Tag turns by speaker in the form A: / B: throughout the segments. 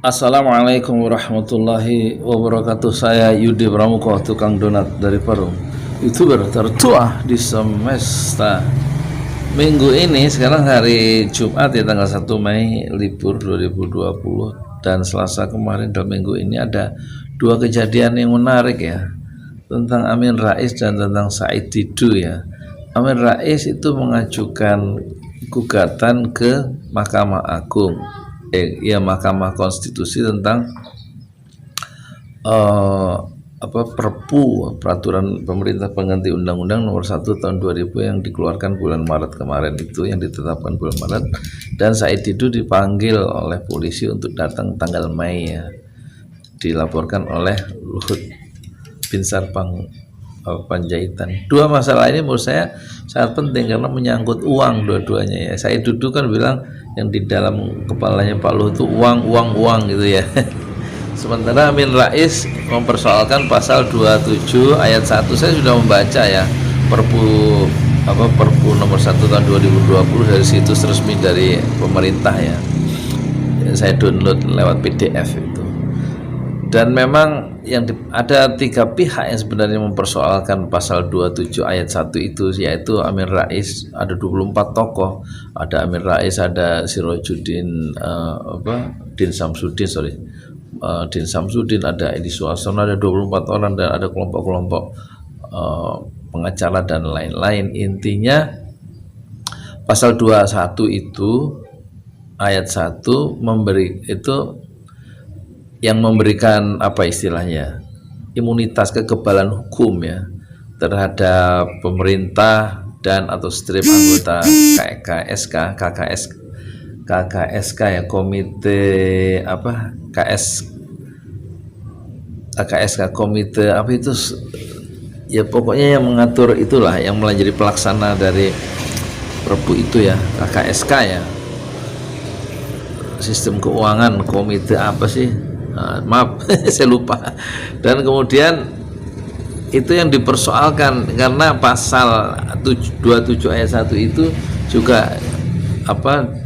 A: Assalamualaikum warahmatullahi wabarakatuh. Saya Yudi Pramuko, tukang donat dari Parung, YouTuber tertua di semesta. Minggu ini sekarang hari Jumat ya, tanggal 1 Mei, libur 2020, dan Selasa kemarin dan minggu ini ada dua kejadian yang menarik ya, tentang Amin Rais dan tentang Said Didu ya. Amin Rais itu mengajukan gugatan ke Mahkamah Agung, Mahkamah Konstitusi tentang Perpu, peraturan pemerintah pengganti Undang-Undang Nomor 1 Tahun 2000 yang dikeluarkan bulan Maret kemarin itu, yang ditetapkan bulan Maret. Dan Said Didu dipanggil oleh polisi untuk datang tanggal Mei ya, dilaporkan oleh Luhut Binsar Panjaitan. Dua masalah ini menurut saya sangat penting karena menyangkut uang dua-duanya ya. Said Didu kan bilang yang di dalam kepalanya Pak Luhut itu uang gitu ya. Sementara Amin Rais mempersoalkan pasal 27 ayat 1. Saya sudah membaca ya Perpu nomor 1 tahun 2020 dari situs resmi dari pemerintah ya. Saya download lewat PDF itu. Dan memang ada tiga pihak yang sebenarnya mempersoalkan pasal 27 ayat 1 itu, yaitu Amin Rais. Ada 24 tokoh, ada Amin Rais, ada Sirajuddin Din Samsudin, ada Edi Suarsono, ada 24 orang, dan ada kelompok-kelompok pengacara dan lain-lain. Intinya pasal 21 itu ayat 1 yang memberikan imunitas, kekebalan hukum ya terhadap pemerintah dan atau strip anggota KKSK ya, komite komite itu ya, pokoknya yang mengatur itulah, yang menjadi pelaksana dari Perpu itu ya, KKSK ya, sistem keuangan, komite maaf saya lupa. Dan kemudian itu yang dipersoalkan karena pasal 27 ayat 1 itu juga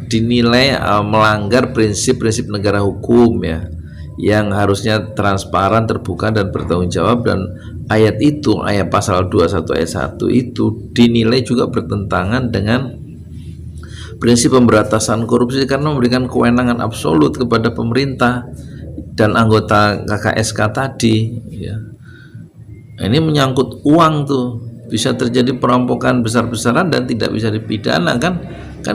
A: dinilai melanggar prinsip-prinsip negara hukum ya, yang harusnya transparan, terbuka, dan bertanggung jawab. Dan ayat pasal 21 ayat 1 itu dinilai juga bertentangan dengan prinsip pemberantasan korupsi karena memberikan kewenangan absolut kepada pemerintah dan anggota KKSK tadi ya. Ini menyangkut uang tuh, bisa terjadi perampokan besar-besaran dan tidak bisa dipidana kan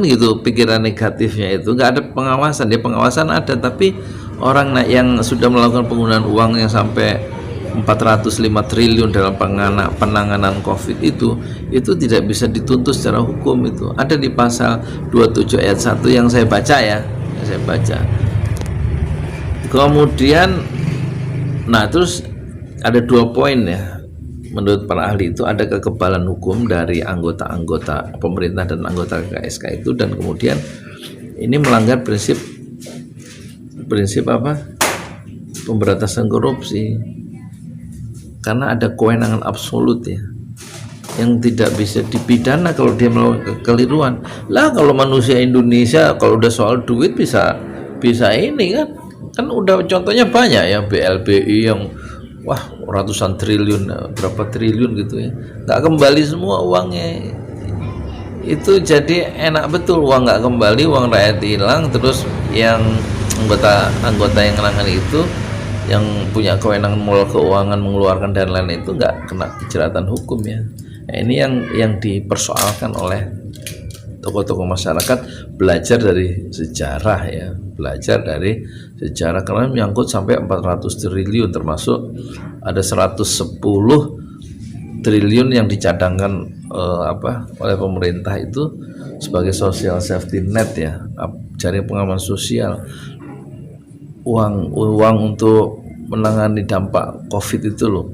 A: gitu pikiran negatifnya itu. Nggak ada pengawasan, pengawasan ada, tapi orang yang sudah melakukan penggunaan uang yang sampai 405 triliun dalam penanganan COVID itu tidak bisa dituntut secara hukum. Itu ada di pasal 27 ayat 1 yang saya baca ya, Kemudian terus ada 2 poin ya menurut para ahli itu. Ada kekebalan hukum dari anggota-anggota pemerintah dan anggota KSK itu, dan kemudian ini melanggar prinsip pemberantasan korupsi karena ada kewenangan absolut ya, yang tidak bisa dipidana kalau dia melakukan kekeliruan. Lah kalau manusia Indonesia kalau udah soal duit bisa ini kan udah contohnya banyak ya, BLBI yang ratusan triliun, berapa triliun gitu ya, nggak kembali semua uangnya. Itu jadi enak betul, uang nggak kembali, uang rakyat hilang, terus yang anggota yang menangani itu, yang punya kewenangan mengelola keuangan, mengeluarkan dan lain-lain itu nggak kena jerat hukum ya. Nah, ini yang dipersoalkan oleh tokoh-tokoh masyarakat. Belajar dari sejarah karena menyangkut sampai 400 triliun, termasuk ada 110 triliun yang dicadangkan oleh pemerintah itu sebagai social safety net ya, jaring pengaman sosial, uang untuk menangani dampak COVID itu loh,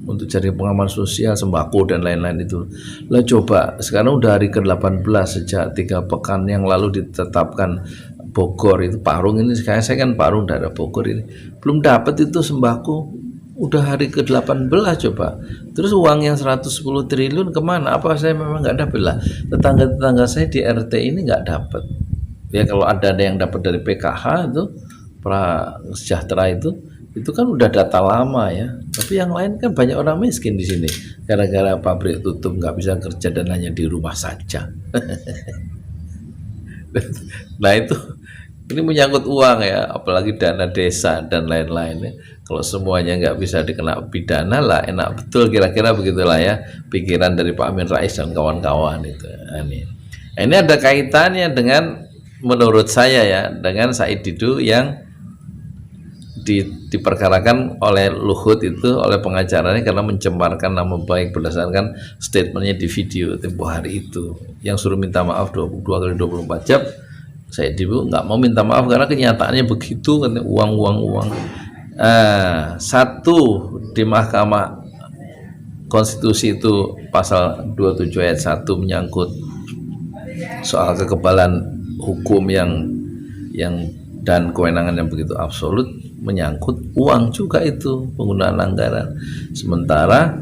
A: untuk jaring pengaman sosial, sembako dan lain-lain itu. Lah coba sekarang udah hari ke-18 sejak 3 pekan yang lalu ditetapkan Bogor itu, Parung ini, saya kan Parung, daerah Bogor ini belum dapat itu sembako, udah hari ke-18 coba. Terus uang yang 110 triliun kemana? Apa saya memang nggak dapat? Lah tetangga saya di RT ini nggak dapat ya. Kalau ada yang dapat dari PKH itu Prasejahtera itu kan udah data lama ya. Tapi yang lain kan banyak orang miskin di sini gara-gara pabrik tutup, nggak bisa kerja dan hanya di rumah saja. Nah itu ini menyangkut uang ya, apalagi dana desa dan lain-lain ya. Kalau semuanya nggak bisa dikena pidana lah, enak betul, kira-kira begitulah ya pikiran dari Pak Amin Rais dan kawan-kawan itu. Ini ada kaitannya dengan, menurut saya ya, dengan Said Didu yang diperkarakan oleh Luhut itu, oleh pengacaranya karena mencemarkan nama baik berdasarkan statementnya di video tempo hari itu yang suruh minta maaf 22 kali 24 jam. Saya Didu nggak mau minta maaf karena kenyataannya begitu, katanya uang. Satu di Mahkamah Konstitusi itu pasal 27 ayat 1 menyangkut soal kekebalan hukum yang dan kewenangan yang begitu absolut, menyangkut uang juga itu, penggunaan anggaran. Sementara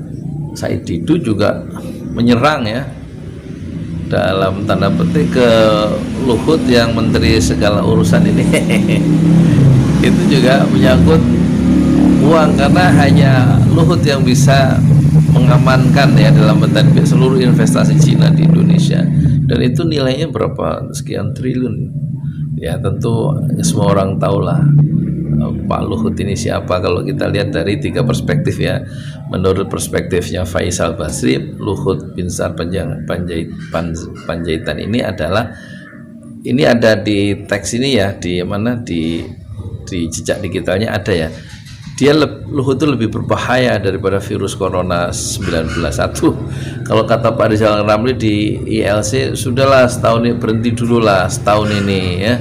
A: Said Didu juga menyerang ya, dalam tanda petik, ke Luhut yang menteri segala urusan ini. Itu juga menyangkut uang, karena hanya Luhut yang bisa mengamankan ya dalam tanda petik seluruh investasi Cina di Indonesia, dan itu nilainya berapa sekian triliun. Ya tentu semua orang tahulah Pak Luhut ini siapa. Kalau kita lihat dari 3 perspektif ya, menurut perspektifnya Faisal Basri, Luhut Binsar Panjaitan ini adalah, ini ada di teks ini ya, di mana, di jejak digitalnya ada ya, dia Luhut itu lebih berbahaya daripada virus corona 19. Kalau kata Pak Rizal Ramli di ILC, sudahlah setahun ini, berhenti dulu lah setahun ini ya,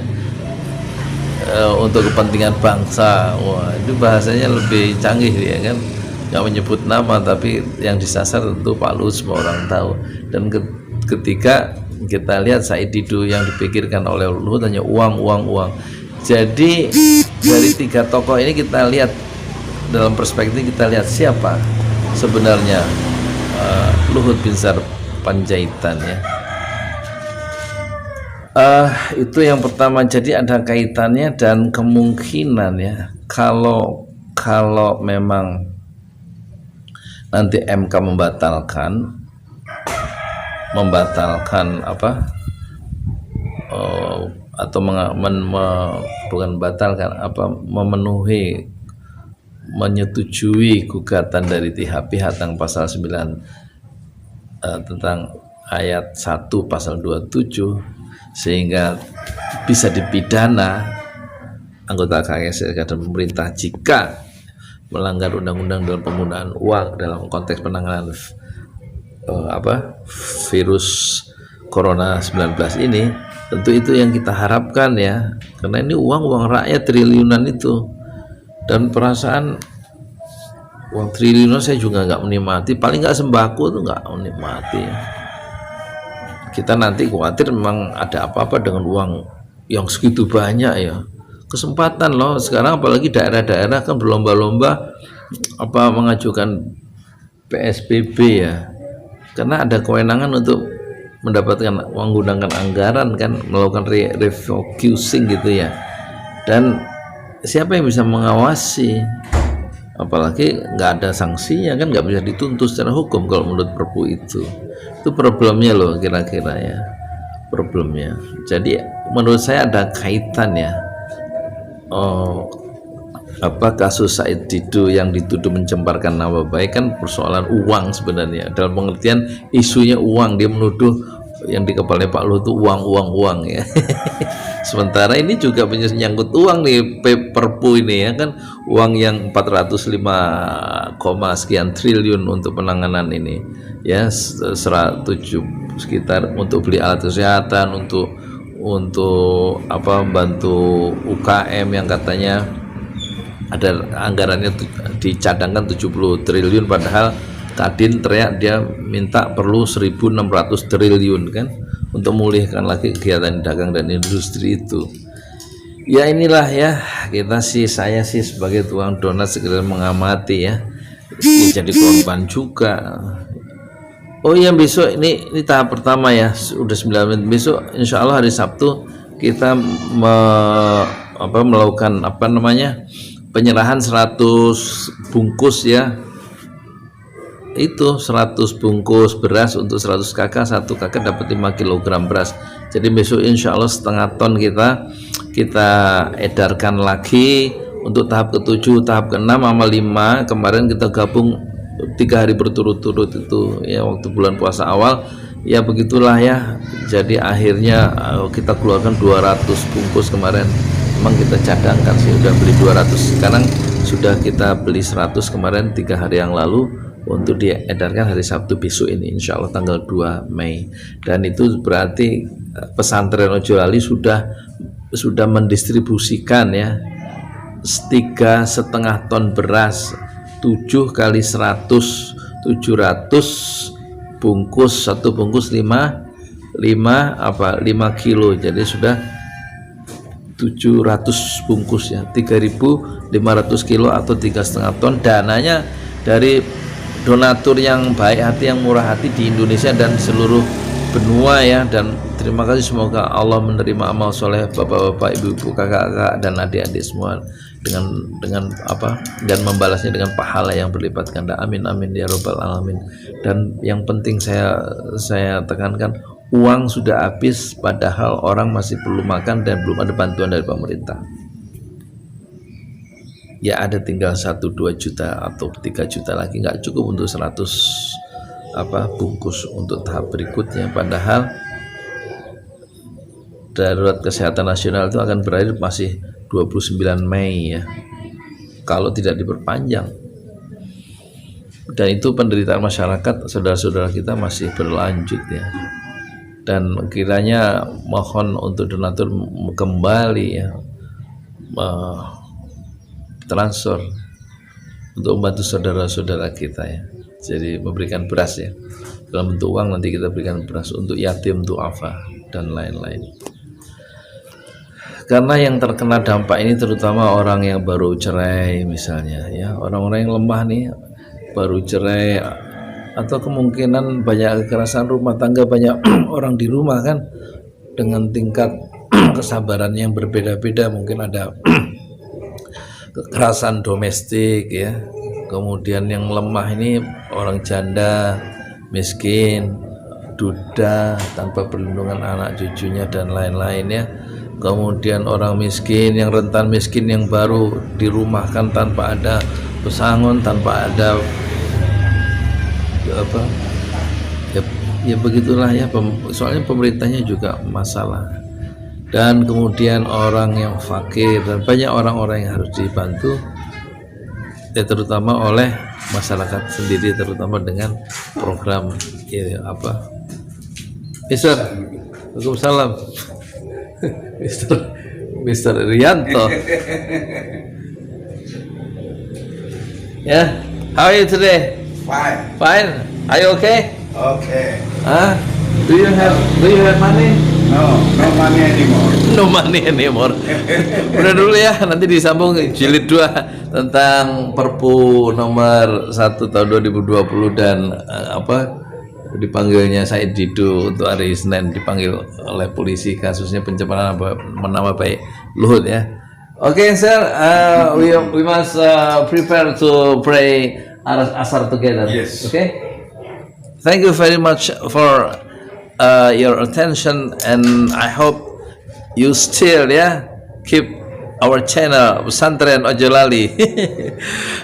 A: untuk kepentingan bangsa. Wah, itu bahasanya lebih canggih ya kan, nggak menyebut nama, tapi yang disasar tentu Pak Luhut, semua orang tahu. Dan ketika kita lihat Said Didu yang dipikirkan oleh Luhut hanya uang. Jadi dari 3 tokoh ini kita lihat, dalam perspektif kita lihat siapa sebenarnya Luhut Binsar Panjaitan ya. Itu yang pertama. Jadi ada kaitannya dan kemungkinan ya, kalau memang nanti MK membatalkan apa, atau bukan membatalkan apa, menyetujui gugatan dari pihak-pihak tentang pasal 9 tentang ayat 1 pasal 27, sehingga bisa dipidana anggota KSS dan pemerintah jika melanggar undang-undang dalam penggunaan uang dalam konteks penanganan virus corona 19 ini. Tentu itu yang kita harapkan ya, karena ini uang rakyat triliunan itu, dan perasaan uang triliunan saya juga nggak menikmati, paling nggak sembako tuh nggak menikmati. Kita nanti khawatir memang ada apa-apa dengan uang yang segitu banyak ya. Kesempatan loh sekarang, apalagi daerah-daerah kan berlomba-lomba mengajukan PSBB ya, karena ada kewenangan untuk mendapatkan menggunakan anggaran kan, melakukan refocusing gitu ya. Dan siapa yang bisa mengawasi, apalagi nggak ada sanksinya kan, nggak bisa dituntut secara hukum kalau menurut Perpu itu problemnya loh, kira-kira ya problemnya. Jadi menurut saya ada kaitan ya, kasus Said Didu yang dituduh mencemparkan nama baik kan persoalan uang sebenarnya, dalam pengertian isunya uang. Dia menuduh yang di kepalanya Pak Luhut itu uang ya. Sementara ini juga menyangkut uang nih, Perpu ini ya kan, uang yang 405, sekian triliun untuk penanganan ini ya, 107 sekitar untuk beli alat kesehatan, untuk bantu UKM yang katanya ada anggarannya dicadangkan 70 triliun, padahal Kadin teriak dia minta perlu 1.600 triliun kan, untuk memulihkan lagi kegiatan dagang dan industri itu. Ya inilah ya, saya sih sebagai tukang donat sekedar mengamati ya, jadi korban juga. Oh iya, besok ini tahap pertama ya, udah 9 menit. Besok insya Allah hari Sabtu kita melakukan penyerahan 100 bungkus ya. Itu 100 bungkus beras untuk 100 kakak, satu kakak dapat 5 kg beras. Jadi besok insya Allah setengah ton kita edarkan lagi untuk tahap ke-7, tahap ke-6 sama 5. Kemarin kita gabung 3 hari berturut-turut itu ya, waktu bulan puasa awal ya, begitulah ya. Jadi akhirnya kita keluarkan 200 bungkus kemarin. Memang kita cadangkan sih, udah beli 200, sekarang sudah kita beli 100 kemarin 3 hari yang lalu untuk diedarkan hari Sabtu besok ini insya Allah tanggal 2 Mei. Dan itu berarti pesantren Ojolali sudah mendistribusikan ya 3,5 ton beras, 7 kali 100, 700 bungkus, satu bungkus 5 kilo, jadi sudah 700 bungkus ya, 3.500 kilo atau 3,5 ton. Dananya dari donatur yang baik hati, yang murah hati di Indonesia dan seluruh benua ya. Dan terima kasih, semoga Allah menerima amal soleh bapak-bapak, ibu-ibu, kakak-kakak dan adik-adik semua dengan dan membalasnya dengan pahala yang berlipat ganda. Amin amin ya robbal alamin. Dan yang penting saya tekankan, uang sudah habis padahal orang masih perlu makan dan belum ada bantuan dari pemerintah. Ya ada tinggal 1-2 juta atau 3 juta lagi, nggak cukup untuk 100 bungkus untuk tahap berikutnya. Padahal darurat kesehatan nasional itu akan berakhir masih 29 Mei ya, kalau tidak diperpanjang. Dan itu penderitaan masyarakat, saudara-saudara kita masih berlanjut ya. Dan kiranya mohon untuk donatur kembali ya, transfer untuk membantu saudara-saudara kita ya. Jadi memberikan beras ya, dalam bentuk uang, nanti kita berikan beras untuk yatim, duafa dan lain-lain. Karena yang terkena dampak ini terutama orang yang baru cerai misalnya ya, orang-orang yang lemah nih, baru cerai, atau kemungkinan banyak kekerasan rumah tangga, banyak orang di rumah kan dengan tingkat kesabaran yang berbeda-beda. Mungkin ada kekerasan domestik ya, kemudian yang lemah ini orang janda, miskin, duda, tanpa perlindungan anak cucunya dan lain-lain ya. Kemudian orang miskin yang rentan miskin, yang baru dirumahkan tanpa ada pesangon, tanpa ada ya begitulah ya, soalnya pemerintahnya juga masalah. Dan kemudian orang yang fakir, dan banyak orang-orang yang harus dibantu ya, terutama oleh masyarakat sendiri, terutama dengan program ya Mister, Waalaikumsalam. Mister Rianto. Yeah, how are you today?
B: Fine.
A: Fine. Are you okay?
B: Okay.
A: Do you have money?
B: No money anymore.
A: No money anymore. Udah dulu ya, nanti disambung jilid 2 tentang Perpu nomor 1 tahun 2020 dan dipanggilnya Said Didu untuk hari Senin, dipanggil oleh polisi kasusnya pencemaran nama baik Luhut ya. Okay, sir, we must prepare to pray Asar together.
B: Yes.
A: Okay. Thank you very much for your attention, and I hope you still keep our channel Pesantren Ojolali.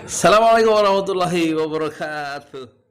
A: Assalamualaikum warahmatullahi wabarakatuh.